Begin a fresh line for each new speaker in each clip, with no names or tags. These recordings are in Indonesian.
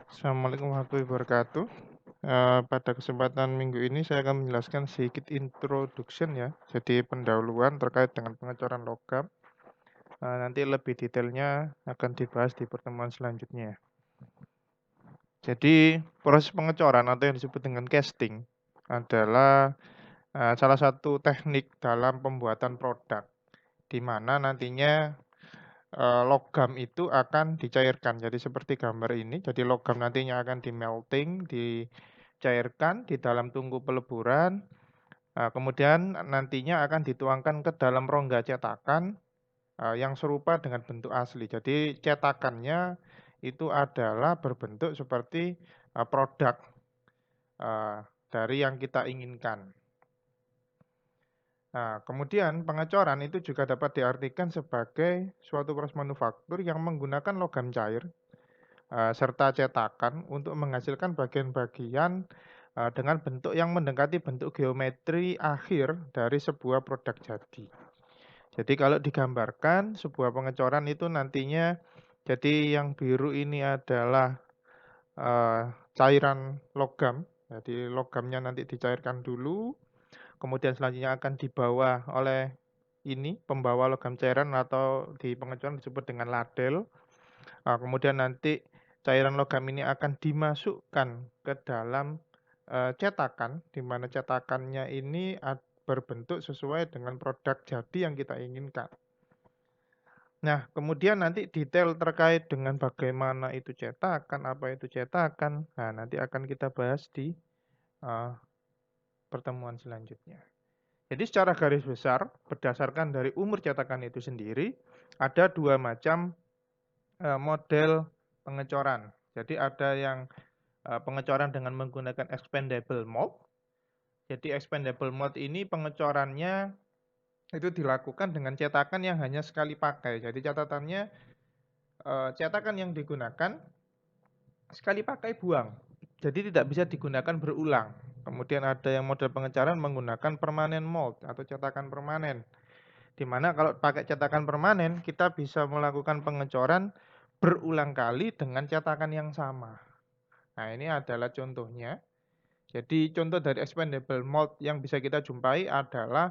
Assalamualaikum warahmatullahi wabarakatuh. Pada kesempatan minggu ini saya akan menjelaskan sedikit introduction ya, jadi pendahuluan terkait dengan pengecoran logam. Nanti lebih detailnya akan dibahas di pertemuan selanjutnya. Jadi proses pengecoran atau yang disebut dengan casting adalah salah satu teknik dalam pembuatan produk, di mana nantinya logam itu akan dicairkan. Jadi seperti gambar ini, jadi logam nantinya akan di-melting, dicairkan di dalam tungku peleburan, kemudian nantinya akan dituangkan ke dalam rongga cetakan, yang serupa dengan bentuk asli. Jadi cetakannya itu adalah berbentuk seperti, produk, eee, dari yang kita inginkan. Nah, kemudian pengecoran itu juga dapat diartikan sebagai suatu proses manufaktur yang menggunakan logam cair, serta cetakan untuk menghasilkan bagian-bagian, dengan bentuk yang mendekati bentuk geometri akhir dari sebuah produk jadi. Jadi kalau digambarkan sebuah pengecoran itu nantinya jadi yang biru ini adalah, cairan logam, jadi logamnya nanti dicairkan dulu, kemudian selanjutnya akan dibawa oleh ini, pembawa logam cairan atau di pengecoran disebut dengan ladel. Kemudian nanti cairan logam ini akan dimasukkan ke dalam, cetakan, di mana cetakannya ini berbentuk sesuai dengan produk jadi yang kita inginkan. Nah, kemudian nanti detail terkait dengan bagaimana itu cetakan, apa itu cetakan, nah nanti akan kita bahas di, eee, pertemuan selanjutnya. Jadi secara garis besar, berdasarkan dari umur cetakan itu sendiri, ada 2 macam, model pengecoran. Jadi ada yang, pengecoran dengan menggunakan expandable mold. Jadi expandable mold ini pengecorannya itu dilakukan dengan cetakan yang hanya sekali pakai. Jadi catatannya, cetakan yang digunakan sekali pakai buang. Jadi tidak bisa digunakan berulang. Kemudian ada yang model pengecoran menggunakan permanent mold atau cetakan permanen. Di mana kalau pakai cetakan permanen, kita bisa melakukan pengecoran berulang kali dengan cetakan yang sama. Nah, ini adalah contohnya. Jadi contoh dari expandable mold yang bisa kita jumpai adalah,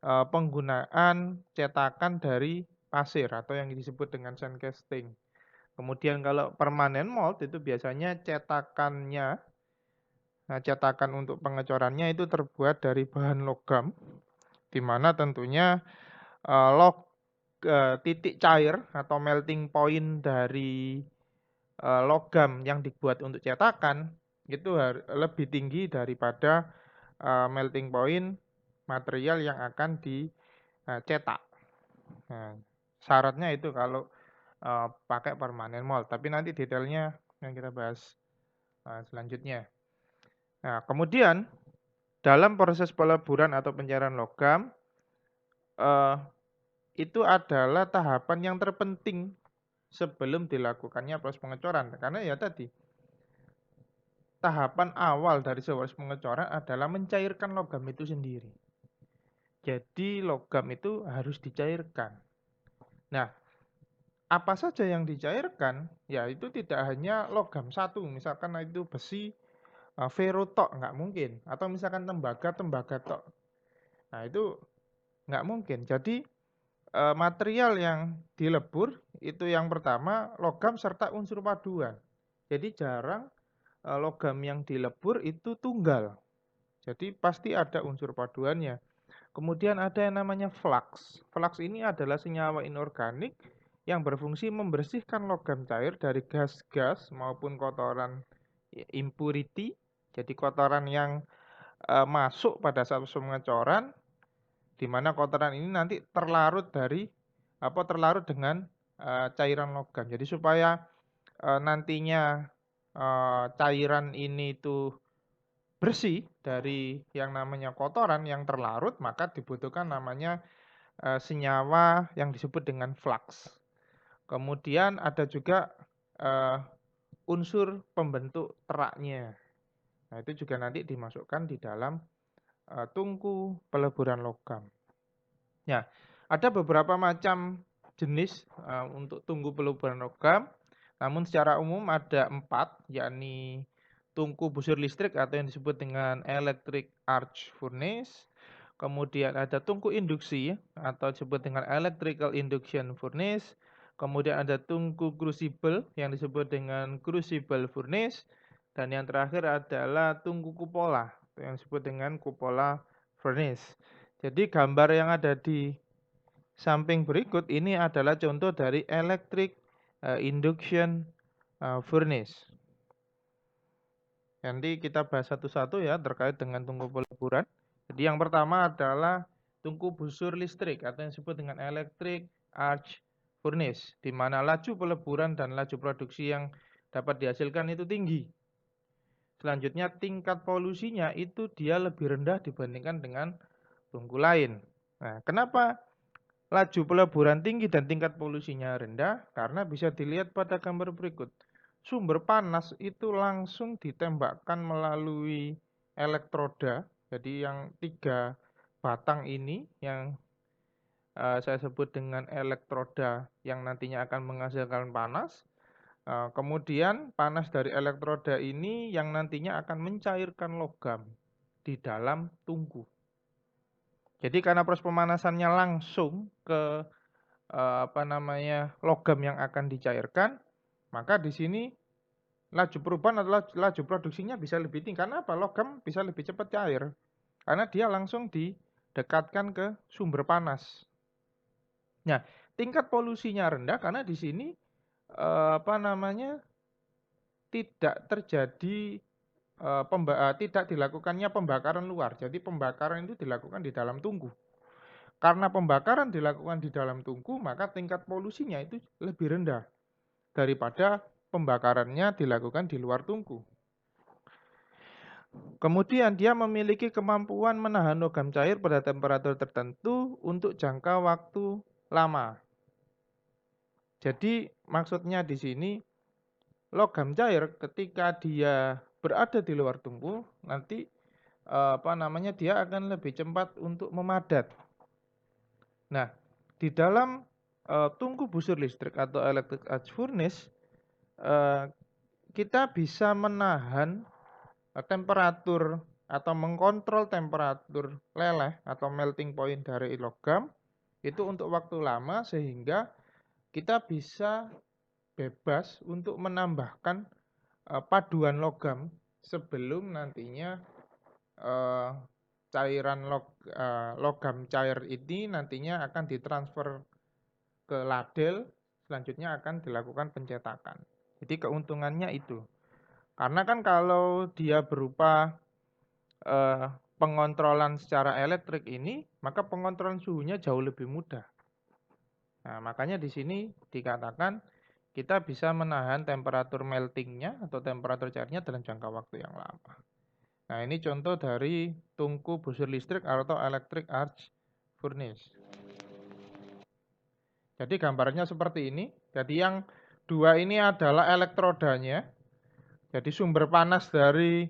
penggunaan cetakan dari pasir atau yang disebut dengan sand casting. Kemudian kalau permanent mold itu biasanya cetakannya, cetakan untuk pengecorannya itu terbuat dari bahan logam, di mana tentunya, titik cair atau melting point dari, logam yang dibuat untuk cetakan, itu lebih tinggi daripada, melting point material yang akan dicetak. Nah, syaratnya itu kalau, pakai permanent mold, tapi nanti detailnya yang kita bahas, selanjutnya. Nah, kemudian dalam proses peleburan atau pencairan logam, eee, itu adalah tahapan yang terpenting sebelum dilakukannya proses pengecoran. Karena ya tadi, tahapan awal dari proses pengecoran adalah mencairkan logam itu sendiri. Jadi logam itu harus dicairkan. Nah, apa saja yang dicairkan, ya itu tidak hanya logam satu, misalkan itu besi, fero tok, nggak mungkin. Atau misalkan tembaga, tembaga tok. Nah, itu nggak mungkin. Jadi, material yang dilebur itu yang pertama logam serta unsur paduan. Jadi jarang, logam yang dilebur itu tunggal. Jadi pasti ada unsur paduannya. Kemudian ada yang namanya flux. Flux ini adalah senyawa inorganik yang berfungsi membersihkan logam cair dari gas-gas maupun kotoran impurity. Jadi kotoran yang, masuk pada saat pengecoran, di mana kotoran ini nanti terlarut dengan, cairan logam. Jadi supaya, nantinya, cairan ini itu bersih dari yang namanya kotoran yang terlarut, maka dibutuhkan namanya, senyawa yang disebut dengan flux. Kemudian ada juga, eee, unsur pembentuk teraknya. Nah, itu juga nanti dimasukkan di dalam, tungku peleburan logam. Ya, ada beberapa macam jenis, untuk tungku peleburan logam. Namun secara umum ada 4, yakni tungku busur listrik atau yang disebut dengan electric arc furnace. Kemudian ada tungku induksi atau disebut dengan electrical induction furnace. Kemudian ada tungku crucible yang disebut dengan crucible furnace. Dan yang terakhir adalah tungku kupola yang disebut dengan cupola furnace. Jadi gambar yang ada di samping berikut ini adalah contoh dari electric induction furnace. Nanti kita bahas satu-satu ya terkait dengan tungku peleburan. Jadi yang pertama adalah tungku busur listrik atau yang disebut dengan electric arc furnace, di mana laju peleburan dan laju produksi yang dapat dihasilkan itu tinggi. Selanjutnya tingkat polusinya itu dia lebih rendah dibandingkan dengan tungku lain. Nah, kenapa laju peleburan tinggi dan tingkat polusinya rendah? Karena bisa dilihat pada gambar berikut. Sumber panas itu langsung ditembakkan melalui elektroda. Jadi yang 3 batang ini yang saya sebut dengan elektroda yang nantinya akan menghasilkan panas. Kemudian panas dari elektroda ini yang nantinya akan mencairkan logam di dalam tungku. Jadi karena proses pemanasannya langsung ke logam yang akan dicairkan, maka di sini laju perubahan atau laju produksinya bisa lebih tinggi. Karena apa? Logam bisa lebih cepat cair. Karena dia langsung didekatkan ke sumber panas. Nah, tingkat polusinya rendah karena di sini tidak terjadi tidak dilakukannya pembakaran luar. Jadi pembakaran itu dilakukan di dalam tungku. Karena pembakaran dilakukan di dalam tungku, maka tingkat polusinya itu lebih rendah daripada pembakarannya dilakukan di luar tungku. Kemudian dia memiliki kemampuan menahan logam cair pada temperatur tertentu untuk jangka waktu lama. Jadi maksudnya di sini logam cair ketika dia berada di luar tungku nanti dia akan lebih cepat untuk memadat. Nah, di dalam tungku busur listrik atau electric arc furnace kita bisa menahan temperatur atau mengkontrol temperatur leleh atau melting point dari logam itu untuk waktu lama sehingga kita bisa bebas untuk menambahkan paduan logam sebelum nantinya cairan logam cair ini nantinya akan ditransfer ke ladel, selanjutnya akan dilakukan pencetakan. Jadi keuntungannya itu. Karena kan kalau dia berupa pengontrolan secara elektrik ini, maka pengontrolan suhunya jauh lebih mudah. Nah, makanya di sini dikatakan kita bisa menahan temperatur meltingnya atau temperatur cairnya dalam jangka waktu yang lama. Nah, ini contoh dari tungku busur listrik atau electric arc furnace. Jadi gambarnya seperti ini. Jadi yang 2 ini adalah elektrodanya. Jadi sumber panas dari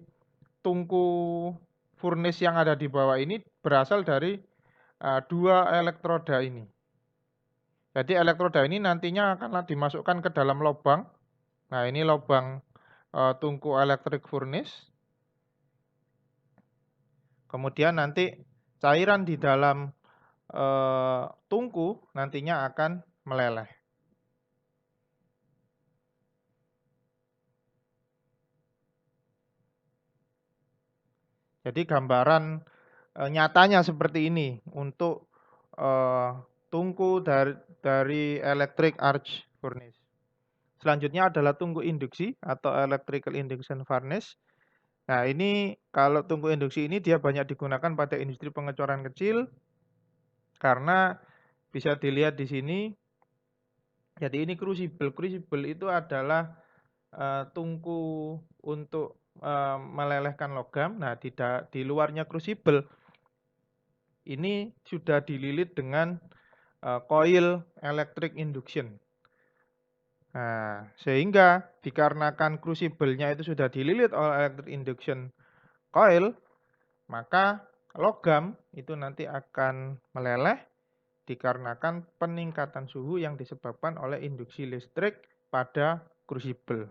tungku furnace yang ada di bawah ini berasal dari 2 elektroda ini. Jadi elektroda ini nantinya akan dimasukkan ke dalam lubang. Nah, ini lubang tungku electric furnace. Kemudian nanti cairan di dalam tungku nantinya akan meleleh. Jadi gambaran nyatanya seperti ini untuk tungku dari electric arc furnace. Selanjutnya adalah tungku induksi atau electrical induction furnace. Nah, ini kalau tungku induksi ini dia banyak digunakan pada industri pengecoran kecil karena bisa dilihat di sini. Jadi ini crucible. Crucible itu adalah tungku untuk melelehkan logam. Nah, di luarnya crucible ini sudah dililit dengan coil electric induction. Nah, sehingga dikarenakan crucible-nya itu sudah dililit oleh electric induction coil, maka logam itu nanti akan meleleh dikarenakan peningkatan suhu yang disebabkan oleh induksi listrik pada crucible.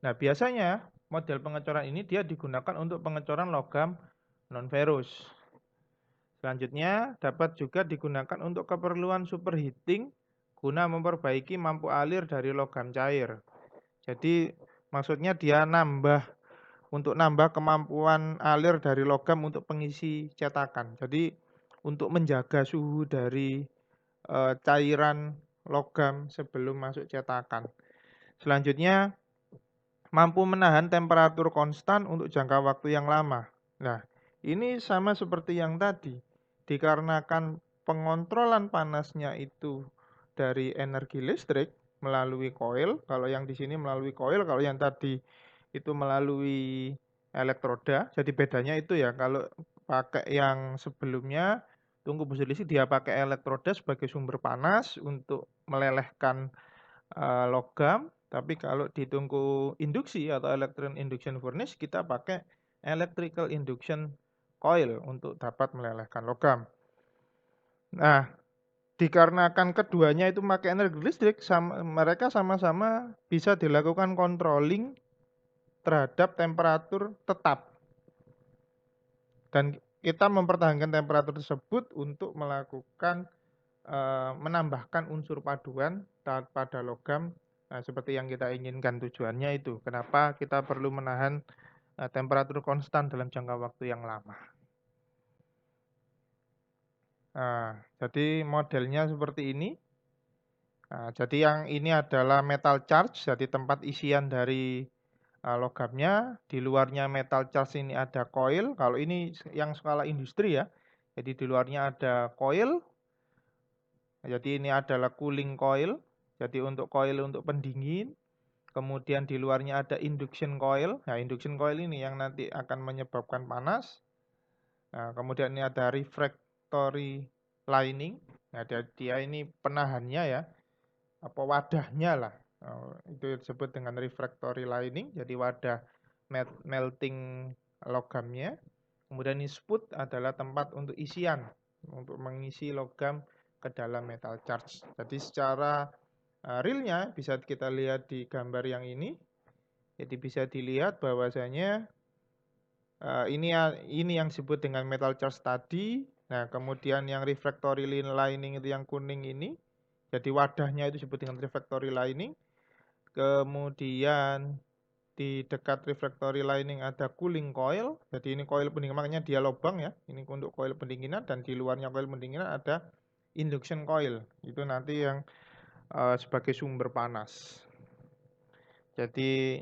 Nah, biasanya model pengecoran ini dia digunakan untuk pengecoran logam non-ferrous. Selanjutnya, dapat juga digunakan untuk keperluan superheating guna memperbaiki mampu alir dari logam cair. Jadi, maksudnya dia untuk nambah kemampuan alir dari logam untuk pengisi cetakan. Jadi, untuk menjaga suhu dari cairan logam sebelum masuk cetakan. Selanjutnya, mampu menahan temperatur konstan untuk jangka waktu yang lama. Nah, ini sama seperti yang tadi. Dikarenakan pengontrolan panasnya itu dari energi listrik melalui koil, kalau yang di sini melalui koil, kalau yang tadi itu melalui elektroda. Jadi bedanya itu ya, kalau pakai yang sebelumnya tungku besi listrik dia pakai elektroda sebagai sumber panas untuk melelehkan logam, tapi kalau di tungku induksi atau electron induction furnace kita pakai electrical induction coil untuk dapat melelehkan logam. Nah, dikarenakan keduanya itu pakai energi listrik, mereka sama-sama bisa dilakukan controlling terhadap temperatur tetap. Dan kita mempertahankan temperatur tersebut untuk melakukan menambahkan unsur paduan pada logam. Nah, seperti yang kita inginkan tujuannya itu. Kenapa kita perlu menahan temperatur konstan dalam jangka waktu yang lama. Nah, jadi modelnya seperti ini. Nah, jadi yang ini adalah metal charge, jadi tempat isian dari logamnya. Di luarnya metal charge ini ada coil. Kalau ini yang skala industri ya. Jadi di luarnya ada coil. Jadi ini adalah cooling coil. Jadi untuk coil untuk pendingin. Kemudian di luarnya ada induction coil. Nah, induction coil ini yang nanti akan menyebabkan panas. Nah, kemudian ini ada refractory lining. Nah, dia ini penahannya ya, apa wadahnya lah. Itu disebut dengan refractory lining. Jadi wadah melting logamnya. Kemudian ini sput adalah tempat untuk isian, untuk mengisi logam ke dalam metal charge. Jadi secara realnya bisa kita lihat di gambar yang ini. Jadi bisa dilihat bahwasanya ini yang disebut dengan metal charge tadi. Nah, kemudian yang refractory lining itu yang kuning ini. Jadi wadahnya itu disebut dengan refractory lining. Kemudian di dekat refractory lining ada cooling coil. Jadi ini coil pendingin, makanya dia lubang ya. Ini untuk coil pendinginan, dan di luarnya coil pendinginan ada induction coil. Itu nanti yang sebagai sumber panas. Jadi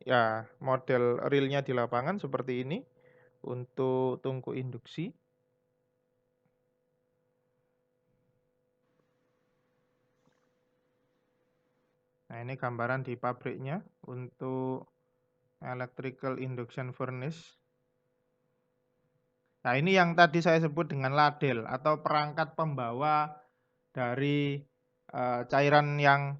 ya model realnya di lapangan seperti ini untuk tungku induksi. Nah, ini gambaran di pabriknya untuk electrical induction furnace. Nah, ini yang tadi saya sebut dengan ladel atau perangkat pembawa dari cairan yang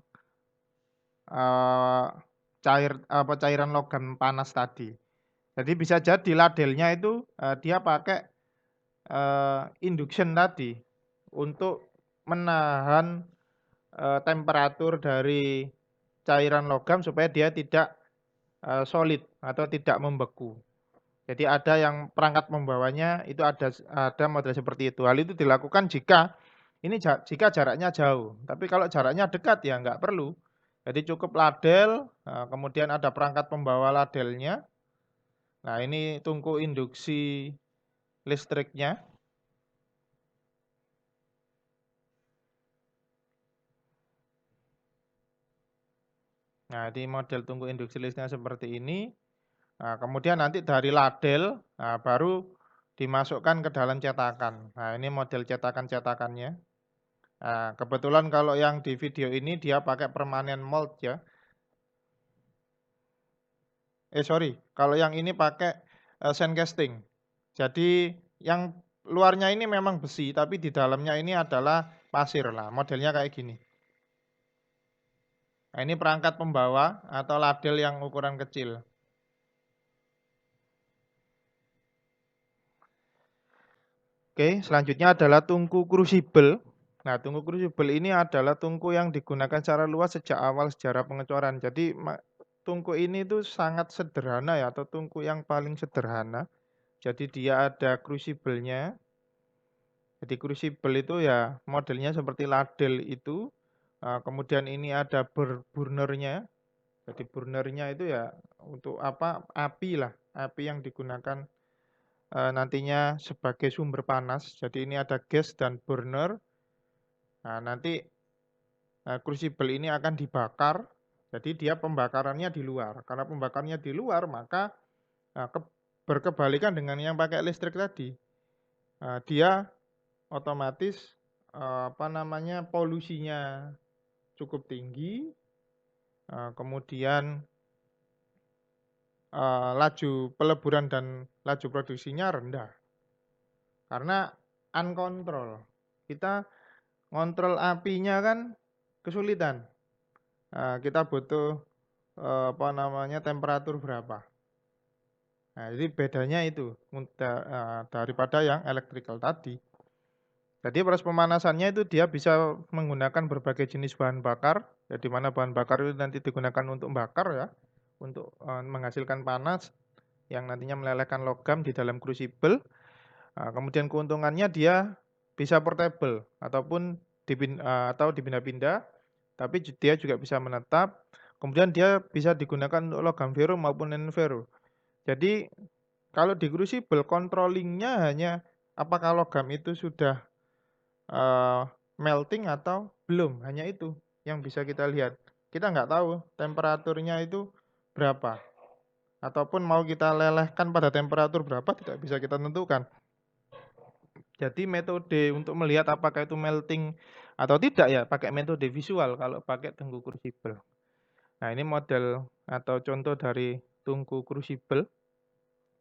cairan logam panas tadi. Jadi bisa jadi ladelnya itu dia pakai induction tadi untuk menahan temperatur dari cairan logam supaya dia tidak solid atau tidak membeku. Jadi ada yang perangkat membawanya itu ada model seperti itu. Hal itu dilakukan jika jaraknya jauh. Tapi kalau jaraknya dekat ya nggak perlu. Jadi cukup ladel, kemudian ada perangkat pembawa ladelnya. Nah, ini tungku induksi listriknya. Nah, di model tungku induksi listriknya seperti ini. Nah, kemudian nanti dari ladel baru dimasukkan ke dalam cetakan. Nah, ini model cetakannya. Nah, kebetulan kalau yang di video ini dia pakai permanent mold ya. Kalau yang ini pakai sand casting. Jadi yang luarnya ini memang besi, tapi di dalamnya ini adalah pasir lah. Modelnya kayak gini. Nah, ini perangkat pembawa atau ladel yang ukuran kecil. Oke, selanjutnya adalah tungku crucible. Nah, tungku crucible ini adalah tungku yang digunakan secara luas sejak awal sejarah pengecoran. Jadi tungku ini tuh sangat sederhana ya, atau tungku yang paling sederhana. Jadi dia ada crucible-nya. Jadi crucible itu ya modelnya seperti ladle itu. Kemudian ini ada burnernya. Jadi burnernya itu ya untuk apa? Api lah, api yang digunakan nantinya sebagai sumber panas. Jadi ini ada gas dan burner. Nah, nanti crucible ini akan dibakar. Jadi dia pembakarannya di luar. Karena pembakarnya di luar, maka nah, berkebalikan dengan yang pakai listrik tadi. Dia otomatis apa namanya polusinya cukup tinggi, kemudian laju peleburan dan laju produksinya rendah karena uncontrol. Kita ngontrol apinya kan kesulitan. Kita butuh apa namanya temperatur berapa. Nah, jadi bedanya itu daripada yang electrical tadi. Jadi proses pemanasannya itu dia bisa menggunakan berbagai jenis bahan bakar, ya, di mana bahan bakar itu nanti digunakan untuk bakar ya, untuk menghasilkan panas yang nantinya melelehkan logam di dalam crucible. Kemudian keuntungannya dia bisa portable ataupun atau dipindah-pindah, tapi dia juga bisa menetap. Kemudian dia bisa digunakan untuk logam ferro maupun non ferro. Jadi kalau di crucible controllingnya hanya apakah logam itu sudah melting atau belum, hanya itu yang bisa kita lihat. Kita nggak tahu temperaturnya itu berapa, ataupun mau kita lelehkan pada temperatur berapa tidak bisa kita tentukan. Jadi metode untuk melihat apakah itu melting atau tidak ya pakai metode visual kalau pakai tungku crucible. Nah, ini model atau contoh dari tungku crucible.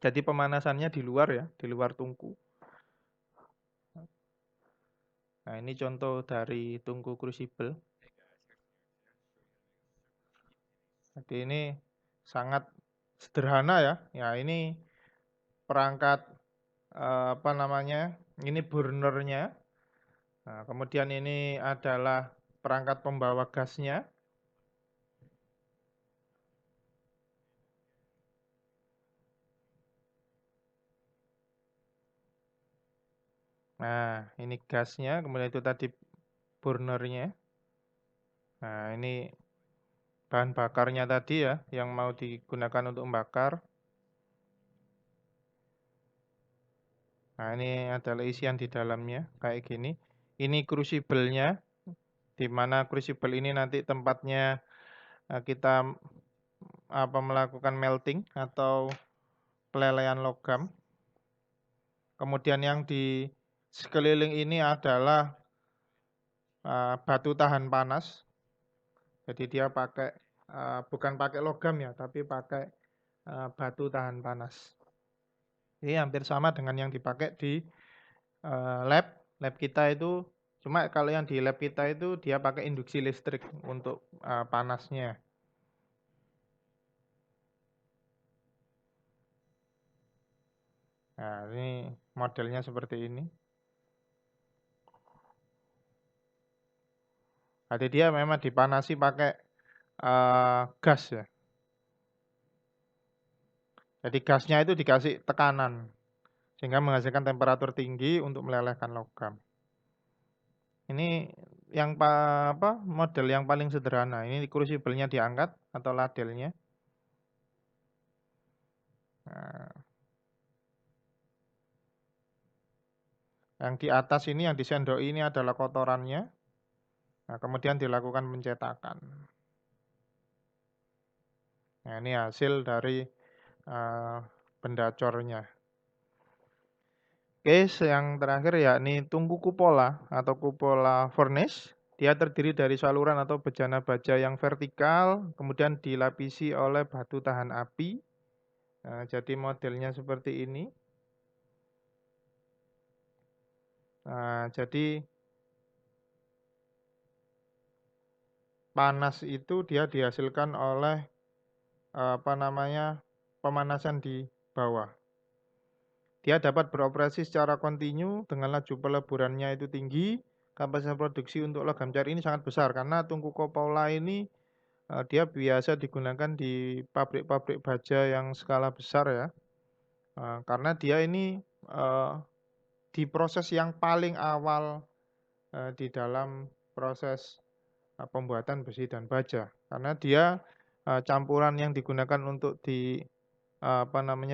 Jadi pemanasannya di luar ya, di luar tungku. Nah, ini contoh dari tungku crucible. Jadi ini sangat sederhana ya. Ya, ini perangkat apa namanya? Ini burnernya. Nah, kemudian ini adalah perangkat pembawa gasnya. Nah, ini gasnya, kemudian itu tadi burnernya. Nah, ini bahan bakarnya tadi ya, yang mau digunakan untuk membakar. Nah, ini adalah isian di dalamnya, kayak gini. Ini crucible-nya, di mana crucible ini nanti tempatnya kita melakukan melting atau pelelehan logam. Kemudian yang di sekeliling ini adalah batu tahan panas. Jadi dia pakai bukan pakai logam ya, tapi pakai batu tahan panas. Ini hampir sama dengan yang dipakai di lab. Lab kita itu cuma kalau yang di lab kita itu dia pakai induksi listrik untuk panasnya. Nah, ini modelnya seperti ini. Jadi dia memang dipanasi pakai gas ya. Jadi gasnya itu dikasih tekanan sehingga menghasilkan temperatur tinggi untuk melelehkan logam. Ini yang model yang paling sederhana. Ini crucible-nya diangkat atau ladelnya. Nah, yang di atas ini yang disendoi ini adalah kotorannya. Nah, kemudian dilakukan pencetakan. Nah, ini hasil dari benda cornya. Oke, yang terakhir yakni tungku kupola atau kupola furnace. Dia terdiri dari saluran atau bejana baja yang vertikal, kemudian dilapisi oleh batu tahan api. Nah, jadi modelnya seperti ini. Nah, jadi panas itu dia dihasilkan oleh pemanasan di bawah. Dia dapat beroperasi secara kontinu dengan laju peleburannya itu tinggi kapasitas produksi untuk logam cair ini sangat besar karena tungku Coppola ini dia biasa digunakan di pabrik-pabrik baja yang skala besar ya. Karena dia ini di proses yang paling awal di dalam proses pembuatan besi dan baja. Karena dia campuran yang digunakan untuk di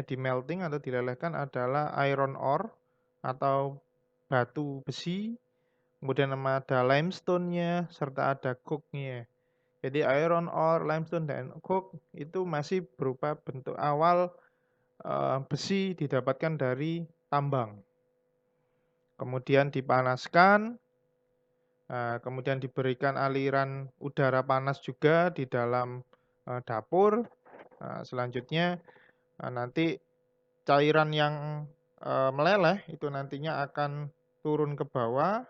di melting atau dilelehkan adalah iron ore atau batu besi, kemudian ada limestone-nya serta ada coke-nya. Jadi iron ore, limestone dan coke itu masih berupa bentuk awal besi didapatkan dari tambang. Kemudian dipanaskan, kemudian diberikan aliran udara panas juga di dalam dapur. Selanjutnya nanti cairan yang meleleh itu nantinya akan turun ke bawah,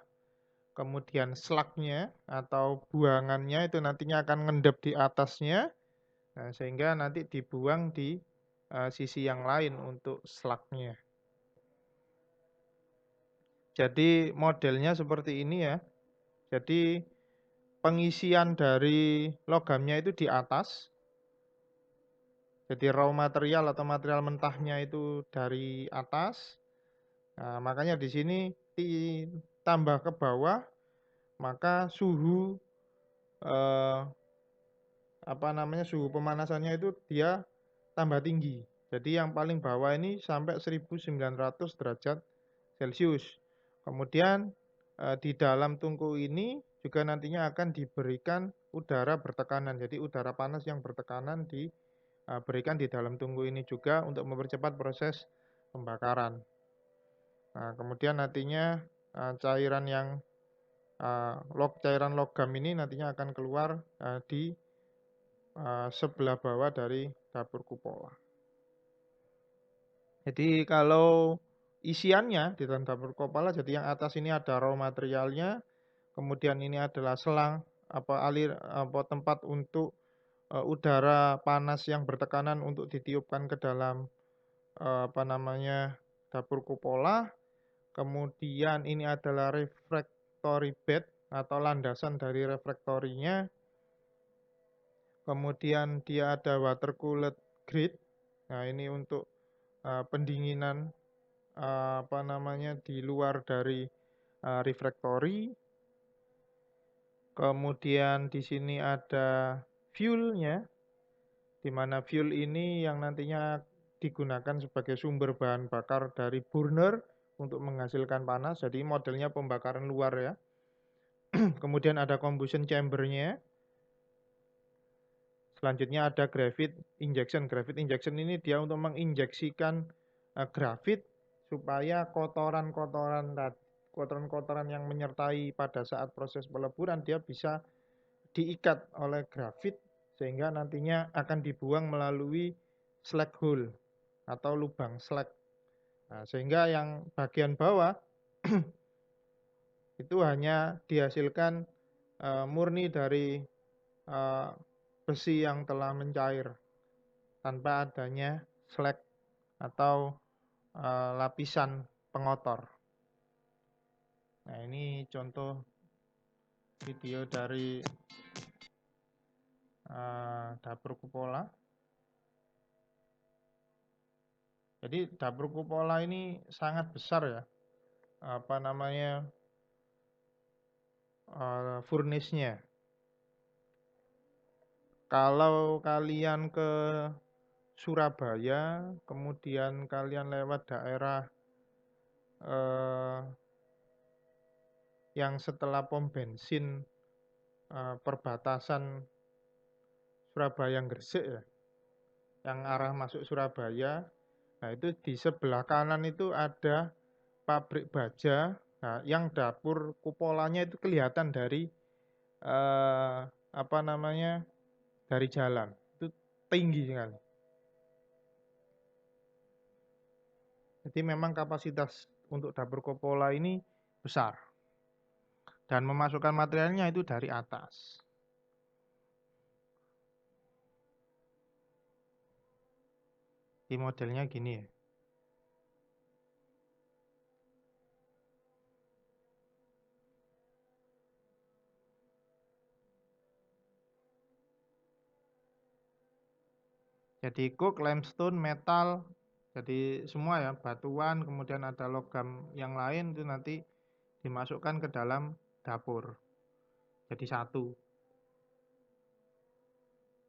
kemudian slagnya atau buangannya itu nantinya akan ngendap di atasnya, sehingga nanti dibuang di sisi yang lain untuk slagnya. Jadi modelnya seperti ini ya. Jadi pengisian dari logamnya itu di atas. Jadi raw material atau material mentahnya itu dari atas. Nah, makanya di sini ditambah ke bawah, maka suhu suhu pemanasannya itu dia tambah tinggi. Jadi yang paling bawah ini sampai 1900 derajat Celcius. Kemudian di dalam tungku ini juga nantinya akan diberikan udara bertekanan. Jadi udara panas yang bertekanan diberikan di dalam tungku ini juga untuk mempercepat proses pembakaran. Nah, kemudian nantinya cairan logam ini nantinya akan keluar di sebelah bawah dari dapur kupola. Jadi kalau isiannya di dalam dapur kupola, jadi yang atas ini ada raw materialnya, kemudian ini adalah selang tempat untuk udara panas yang bertekanan untuk ditiupkan ke dalam dapur kupola. Kemudian ini adalah refractory bed atau landasan dari refraktorinya. Kemudian dia ada water cooled grid. Nah, ini untuk pendinginan di luar dari refraktori. Kemudian di sini ada fuel-nya, di mana fuel ini yang nantinya digunakan sebagai sumber bahan bakar dari burner untuk menghasilkan panas. Jadi modelnya pembakaran luar ya. Kemudian ada combustion chamber-nya. Selanjutnya ada graphite injection. Graphite injection ini dia untuk menginjeksikan grafit supaya kotoran-kotoran yang menyertai pada saat proses peleburan dia bisa diikat oleh grafit sehingga nantinya akan dibuang melalui slag hole atau lubang slag. Nah, sehingga yang bagian bawah itu hanya dihasilkan murni dari besi yang telah mencair tanpa adanya slag atau lapisan pengotor. Nah, ini contoh video dari dapur kupola. Jadi dapur kupola ini sangat besar ya. Furnace-nya. Kalau kalian ke Surabaya, kemudian kalian lewat daerah yang setelah pom bensin perbatasan Surabaya Gresik ya, yang arah masuk Surabaya. Nah, itu di sebelah kanan itu ada pabrik baja. Nah, yang dapur kupolanya itu kelihatan dari dari jalan. Itu tinggi sekali. Jadi memang kapasitas untuk dapur kupola ini besar. Dan memasukkan materialnya itu dari atas. Di modelnya gini ya. Jadi coke, limestone, metal, jadi semua ya, batuan, kemudian ada logam yang lain itu nanti dimasukkan ke dalam dapur. Jadi satu.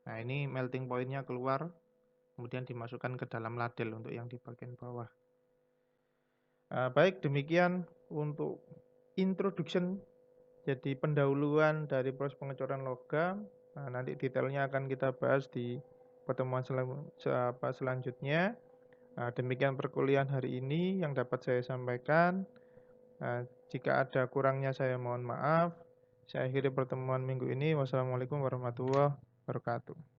Nah, ini melting point-nya keluar, kemudian dimasukkan ke dalam ladel untuk yang di bagian bawah. Baik, demikian untuk introduction, jadi pendahuluan dari proses pengecoran logam. Nah, nanti detailnya akan kita bahas di pertemuan selanjutnya. Nah, demikian perkuliahan hari ini yang dapat saya sampaikan. Nah, jika ada kurangnya saya mohon maaf. Saya akhiri pertemuan minggu ini. Wassalamualaikum warahmatullahi wabarakatuh.